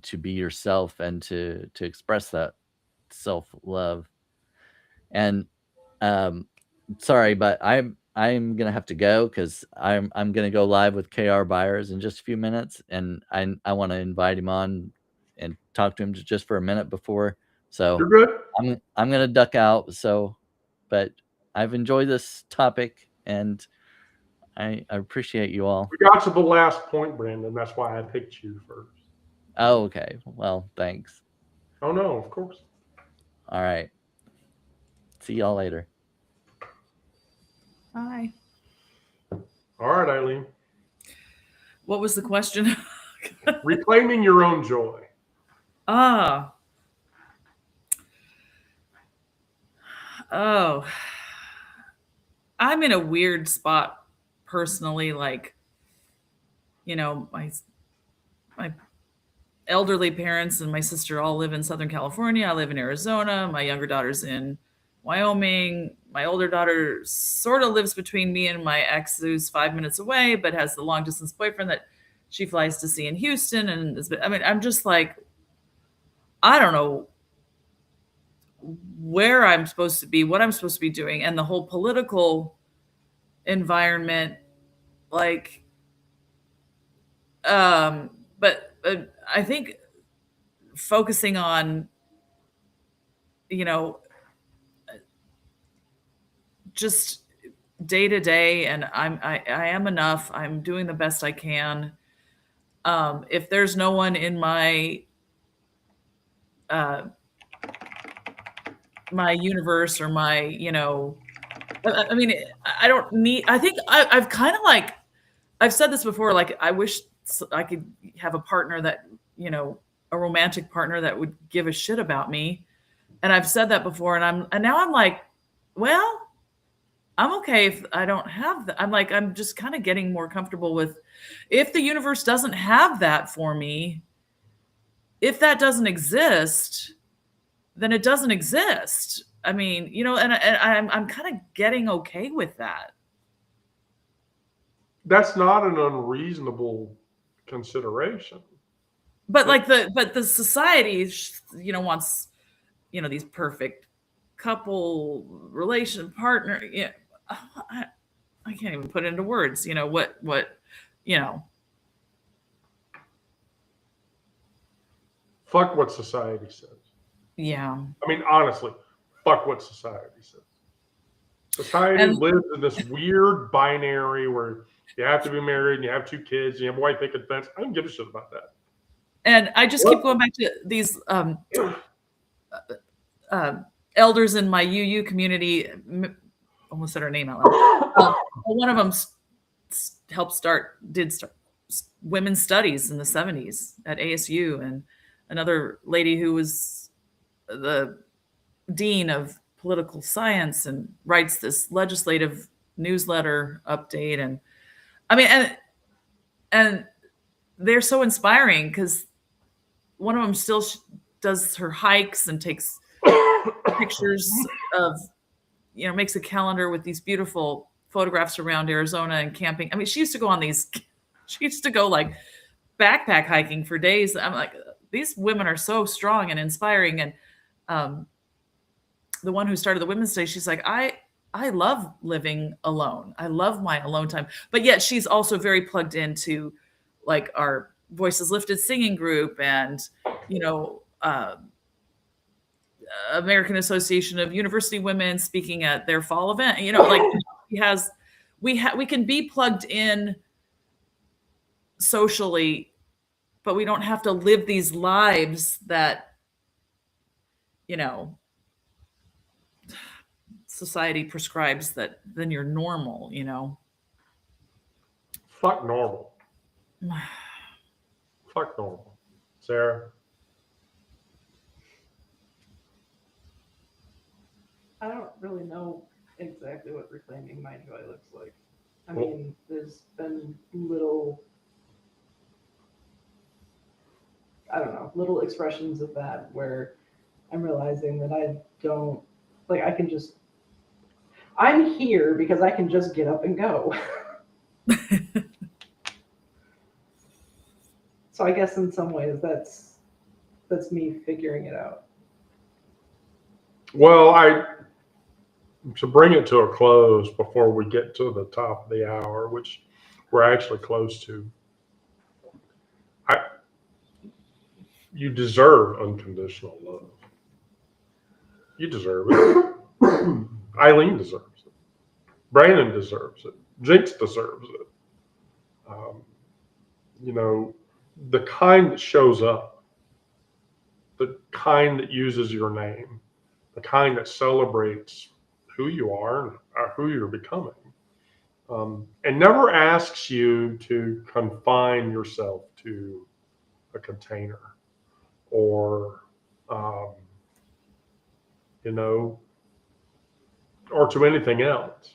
to be yourself and to express that self-love. And sorry, but I'm gonna have to go because I'm gonna go live with KR Byers in just a few minutes, and I want to invite him on and talk to him just for a minute before So You're good. I'm gonna duck out. So, but I've enjoyed this topic, and I appreciate you all. We got to the last point, Brandon. That's why I picked you first. Oh, okay. Well, thanks. Oh no, of course. All right. See y'all later. Bye. All right, Eileen. What was the question? Reclaiming your own joy. Ah. Oh. I'm in a weird spot personally. Like, you know, my elderly parents and my sister all live in Southern California. I live in Arizona. My younger daughter's in Wyoming. My older daughter sort of lives between me and my ex, who's 5 minutes away, but has the long distance boyfriend that she flies to see in Houston. And I mean, I'm just like, I don't know where I'm supposed to be, what I'm supposed to be doing, and the whole political environment. Like, but I think focusing on, you know, just day to day, and I am enough. I'm doing the best I can. If there's no one in my my universe or my, you know, I mean, I don't need. I think I've kind of like, I've said this before. Like, I wish I could have a partner that, you know, a romantic partner that would give a shit about me. And I've said that before, and now I'm like, well, I'm okay if I don't have that. I'm just kind of getting more comfortable with, if the universe doesn't have that for me, if that doesn't exist, then it doesn't exist. I mean, you know, and I'm kind of getting okay with that. That's not an unreasonable consideration. But the society, you know, wants, you know, these perfect couple relation partner. Yeah, I can't even put it into words. You know what you know. Fuck what society says. Yeah. I mean, honestly, fuck what society says. Society lives in this weird binary where you have to be married and you have 2 kids and you have a white picket fence. I don't give a shit about that. And I just keep going back to these elders in my UU community. Almost said her name out loud. One of them did start women's studies in the 70s at ASU, and another lady who was the dean of political science and writes this legislative newsletter update. And I mean, and they're so inspiring, because one of them still does her hikes and takes pictures of, you know, makes a calendar with these beautiful photographs around Arizona and camping. I mean, she used to go like backpack hiking for days. I'm like, these women are so strong and inspiring. And the one who started the Women's Day, she's like, I love living alone. I love my alone time. But yet she's also very plugged into like our Voices Lifted singing group, and, you know, American Association of University Women speaking at their fall event. You know, like we can be plugged in socially, but we don't have to live these lives that, you know, society prescribes that then you're normal, you know. Fuck normal. Fuck normal. Sarah? I don't really know exactly what reclaiming my joy looks like. I mean, there's been little, I don't know, little expressions of that where I'm realizing that I don't, like, I'm here because I can just get up and go. So I guess in some ways that's me figuring it out. Well, to bring it to a close before we get to the top of the hour, which we're actually close to, you deserve unconditional love. You deserve it. Eileen deserves it. Brandon deserves it. Jinx deserves it. You know, the kind that shows up, the kind that uses your name, the kind that celebrates who you are and who you're becoming, and never asks you to confine yourself to a container or, you know, or to anything else.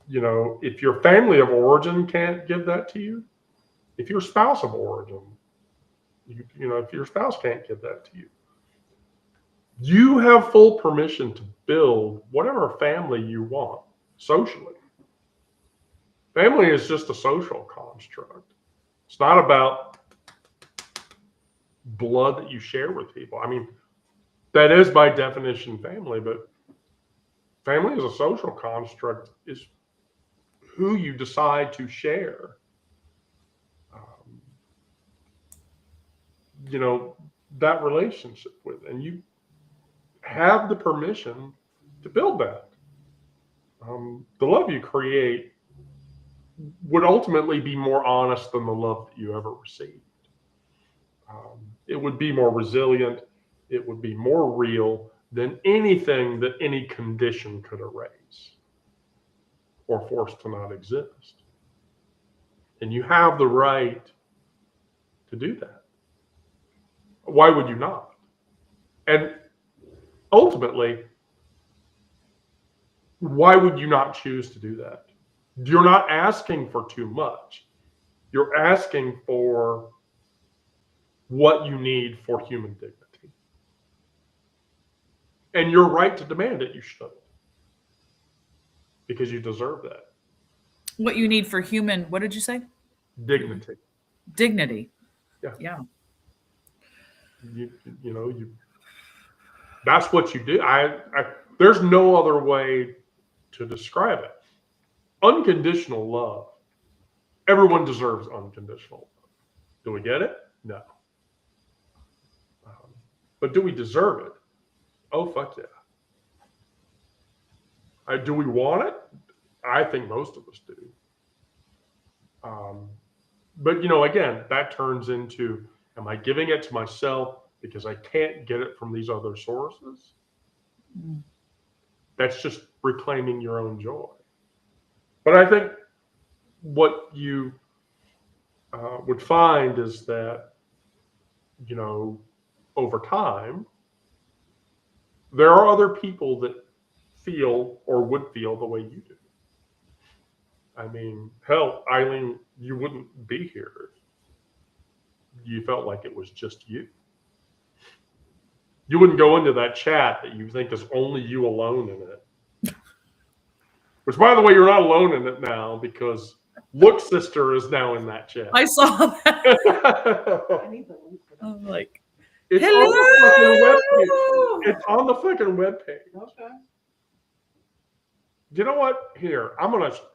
You know, if your family of origin can't give that to you, if your spouse of origin, you know, if your spouse can't give that to you, you have full permission to build whatever family you want socially. Family is just a social construct. It's not about blood that you share with people. I mean, that is by definition family, but family as a social construct is who you decide to share, you know, that relationship with, and you have the permission to build that. The love you create would ultimately be more honest than the love that you ever received. It would be more resilient. It would be more real than anything that any condition could erase or force to not exist. And you have the right to do that. Why would you not? And ultimately, why would you not choose to do that? You're not asking for too much. You're asking for what you need for human dignity. And you're right to demand it. You should. Because you deserve that. What you need for human, what did you say? Dignity. Dignity. Yeah. You know, that's what you do. There's no other way to describe it. Unconditional love. Everyone deserves unconditional love. Do we get it? No. But do we deserve it? Oh, fuck yeah. Do we want it? I think most of us do. But, you know, again, that turns into, am I giving it to myself because I can't get it from these other sources? That's just reclaiming your own joy. But I think what you would find is that, you know, over time, there are other people that feel or would feel the way you do. I mean, hell, Eileen, you wouldn't be here if you felt like it was just you. You wouldn't go into that chat that you think is only you alone in it. Which, by the way, you're not alone in it now because Look's sister is now in that chat. I saw that. I need the link for that. I'm like, It's hello. on the fucking webpage. It's on the fucking webpage. Okay. You know what? Here,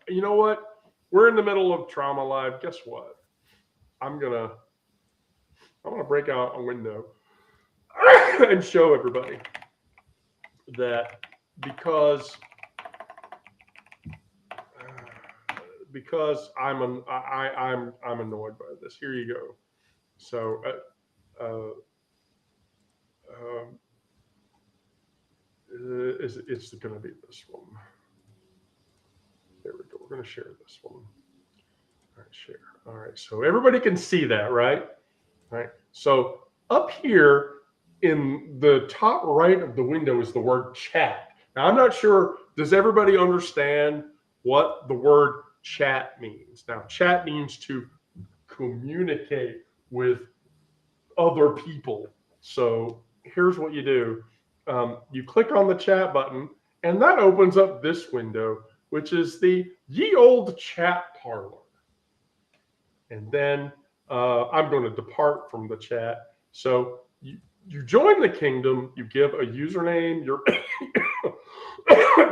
you know what? We're in the middle of Trauma Live. Guess what? I'm gonna break out a window and show everybody that because I'm annoyed by this. Here you go. So it's going to be this one. There we go. We're going to share this one. All right, share. All right, so everybody can see that, right? All right. So up here in the top right of the window is the word chat. Now, I'm not sure, does everybody understand what the word chat means? Now, chat means to communicate with other people. So here's what you do. You click on the chat button, and that opens up this window, which is the ye old chat parlor. And then I'm going to depart from the chat. So you join the kingdom, you give a username, your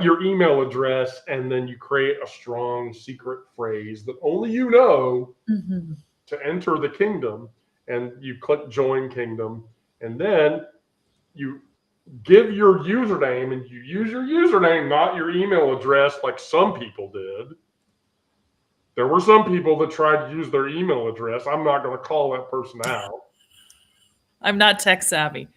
your email address, and then you create a strong secret phrase that only you know to enter the kingdom. And you click join kingdom, and then you give your username, and you use your username, not your email address like some people did. There were some people that tried to use their email address. I'm not going to call that person out. I'm not tech savvy.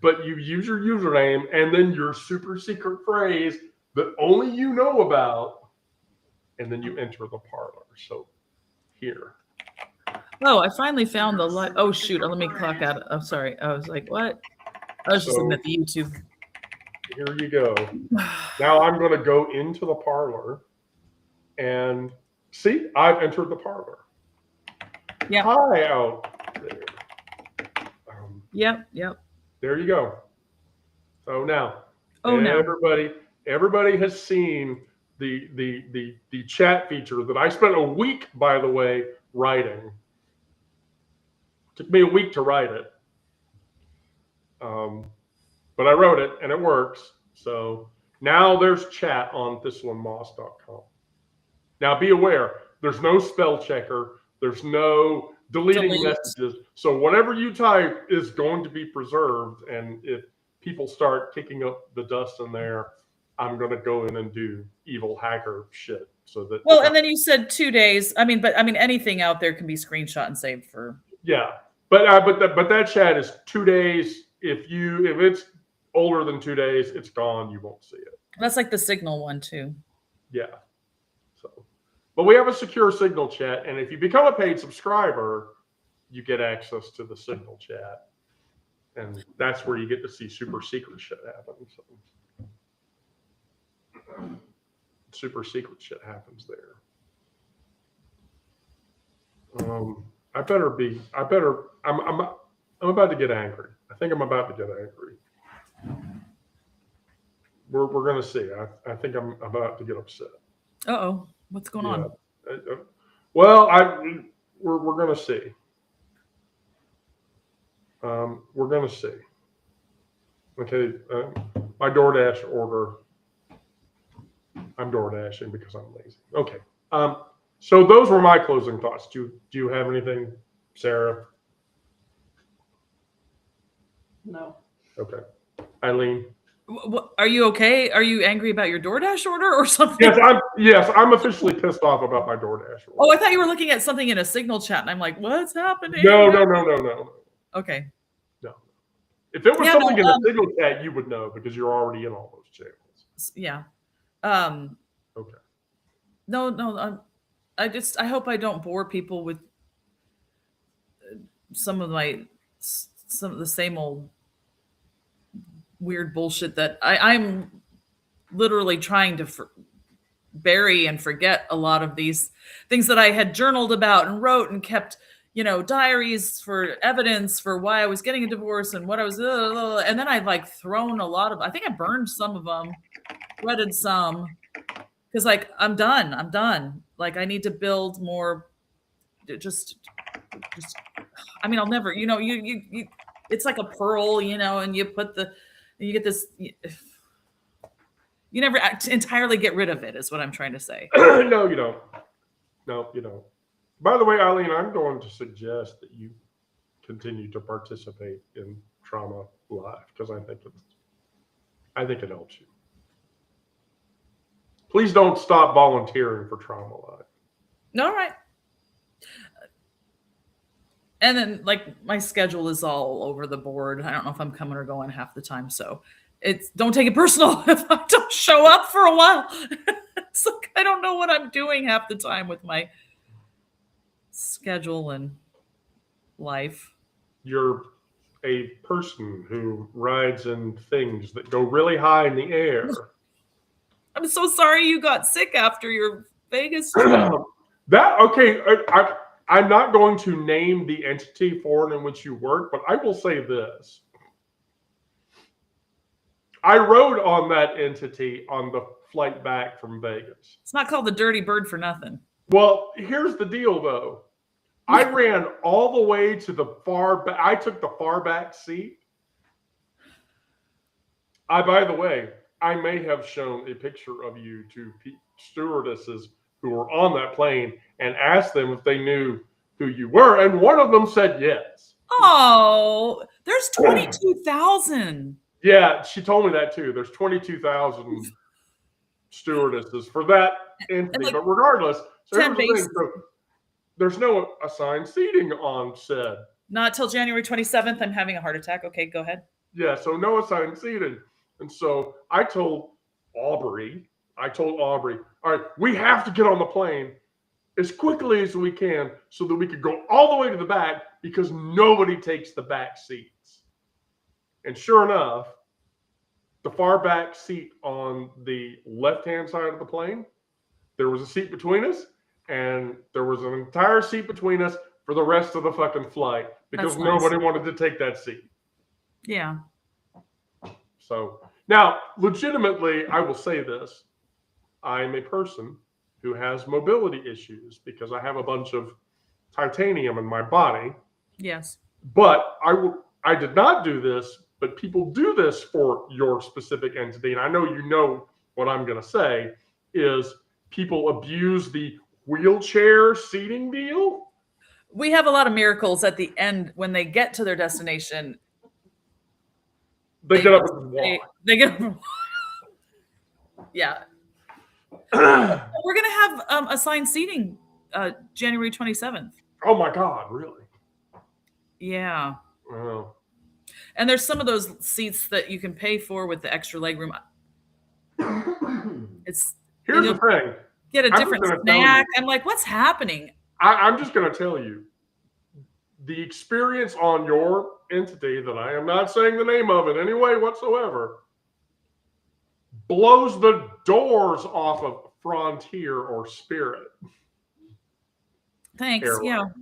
But you use your username and then your super secret phrase that only you know about, and then you enter the parlor. So here. Oh, I finally found the live. Oh shoot! Let me clock out. I'm sorry. I was like, what? I was just looking at the YouTube. Here you go. Now I'm going to go into the parlor and see, I've entered the parlor. Yeah. Hi out there. Yep. There you go. So now, no. everybody has seen the chat feature that I spent a week, by the way, writing. Took me a week to write it. But I wrote it and it works. So now there's chat on thistleandmoss.com. Now be aware, there's no spell checker. There's no deleting messages. So whatever you type is going to be preserved. And if people start kicking up the dust in there, I'm going to go in and do evil hacker shit. So that. Well, and then you said 2 days. I mean, anything out there can be screenshot and saved for. Yeah. But that chat is 2 days. If it's older than 2 days, it's gone. You won't see it. That's like the Signal one too. Yeah. So, but we have a secure Signal chat, and if you become a paid subscriber, you get access to the Signal chat, and that's where you get to see super secret shit happen. So, super secret shit happens there. I'm about to get angry. I think I'm about to get angry. We're going to see. I think I'm about to get upset. Uh-oh. What's going on? Well, we're going to see. We're going to see. Okay. My DoorDash order. I'm DoorDashing because I'm lazy. Okay. So those were my closing thoughts. Do you have anything, Sarah? No. Okay. Eileen? Are you okay? Are you angry about your DoorDash order or something? Yes, I'm officially pissed off about my DoorDash order. Oh, I thought you were looking at something in a Signal chat, and I'm like, what's happening? No. Okay. No. If it was something in a Signal chat, you would know because you're already in all those channels. Yeah. Okay. No. I hope I don't bore people with some of the same old weird bullshit that I'm literally trying to bury and forget a lot of these things that I had journaled about and wrote and kept, diaries for evidence for why I was getting a divorce and what I was, and then I've like thrown a lot of, I think I burned some of them, shredded some, because like, I'm done. Like I need to build more, just, I mean, I'll never, you it's like a pearl, and you get this, you never entirely get rid of it, is what I'm trying to say. No, you don't. By the way, Eileen, I'm going to suggest that you continue to participate in Trauma Live because I think it helps you. Please don't stop volunteering for Trauma Live. All right. And then, like, my schedule is all over the board. I don't know if I'm coming or going half the time, so don't take it personal if I don't show up for a while. It's like I don't know what I'm doing half the time with my schedule and life. You're a person who rides in things that go really high in the air. I'm so sorry you got sick after your Vegas trip. I'm not going to name the entity for it in which you work, but I will say this. I rode on that entity on the flight back from Vegas. It's not called the Dirty Bird for nothing. Well, here's the deal, though. I ran all the way to the far back. I took the far back seat. By the way, I may have shown a picture of you to stewardesses who were on that plane and asked them if they knew who you were, and one of them said yes. Oh, there's 22,000. Yeah, she told me that too. There's 22,000 stewardesses for that entity. like But regardless, so 10 here's the thing. base. So there's no assigned seating on said. Not till January 27th. I'm having a heart attack. Okay, go ahead. Yeah, so no assigned seating. And so I told Aubrey, all right, we have to get on the plane as quickly as we can so that we could go all the way to the back because nobody takes the back seats. And sure enough, the far back seat on the left-hand side of the plane, there was a seat between us, and there was an entire seat between us for the rest of the fucking flight because That's nice. nobody wanted to take that seat. Yeah. So now, legitimately, I will say this. I am a person who has mobility issues because I have a bunch of titanium in my body. Yes. But I did not do this, but people do this for your specific entity. And I know you know what I'm going to say is people abuse the wheelchair seating deal. We have a lot of miracles at the end when they get to their destination. They get up and walk. They get up and walk. Yeah. We're going to have assigned seating January 27th. Oh my God, really? Yeah. Oh. And there's some of those seats that you can pay for with the extra leg room. It's Here's the thing. Get a different snack. I'm like, what's happening? I'm just going to tell you. The experience on your entity that I am not saying the name of in any way whatsoever blows the doors off of Frontier or Spirit. Thanks. Airline.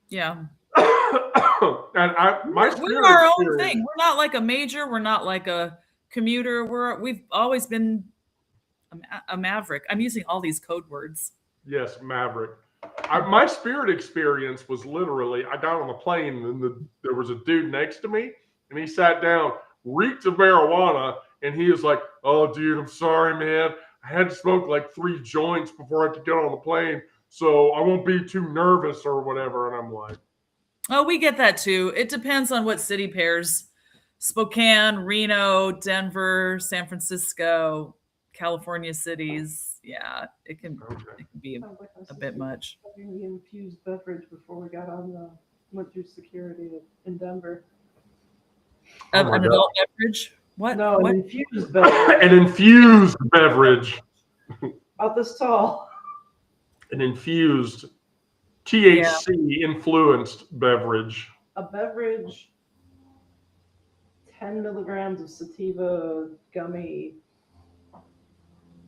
Yeah. And we're our own thing. We're not like a major. We're not like a commuter. We've always been a maverick. I'm using all these code words. Yes, maverick. My Spirit experience was literally, I got on the plane and there was a dude next to me and he sat down, reeked of marijuana, and he was like, "Oh, dude, I'm sorry, man. I had to smoke like 3 joints before I could get on the plane, so I won't be too nervous or whatever." And I'm like, oh, we get that too. It depends on what city pairs. Spokane, Reno, Denver, San Francisco, California cities. Yeah, it can be a bit much. Having the infused beverage before we went through security in Denver. An adult beverage? What? No, what? an infused beverage. an infused beverage. About this tall. An infused THC influenced beverage. A beverage, 10 milligrams of sativa gummy.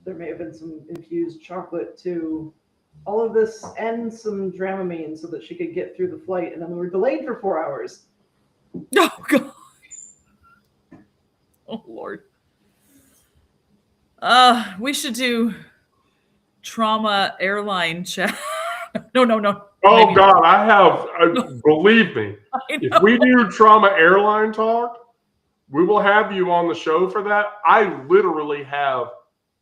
There may have been some infused chocolate too. All of this and some Dramamine so that she could get through the flight. And then we were delayed for 4 hours. Oh, God. Oh, Lord. We should do trauma airline chat. No. Oh, maybe God, I have, believe me, if we do trauma airline talk, we will have you on the show for that. I literally have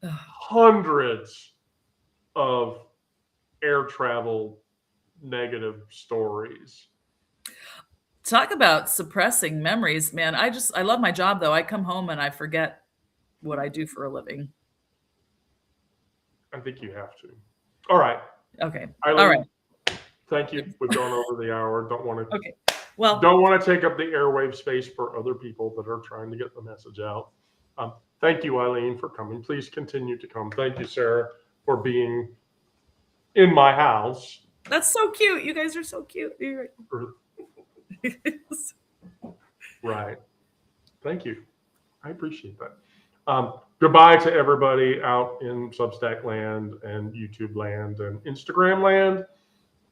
hundreds of air travel negative stories. Talk about suppressing memories, man. I love my job though. I come home and I forget what I do for a living. I think you have to. All right. Okay. Eileen, all right. Thank you. We've gone over the hour. Don't want to. Okay. Well, don't want to take up the airwave space for other people that are trying to get the message out. Thank you, Eileen, for coming. Please continue to come. Thank you, Sarah, for being in my house. That's so cute. You guys are so cute. Right. Thank you. I appreciate that. Goodbye to everybody out in Substack land and YouTube land and Instagram land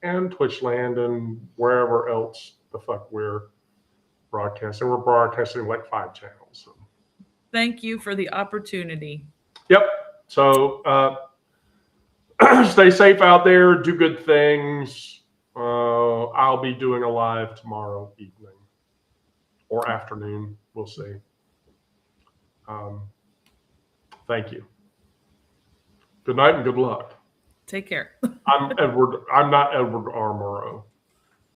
and Twitch land and wherever else the fuck we're broadcasting. We're broadcasting like 5 channels. So. Thank you for the opportunity. Yep. So stay safe out there. Do good things. I'll be doing a live tomorrow evening or afternoon. We'll see. Thank you. Good night and good luck. Take care. I'm not Edward R. Murrow.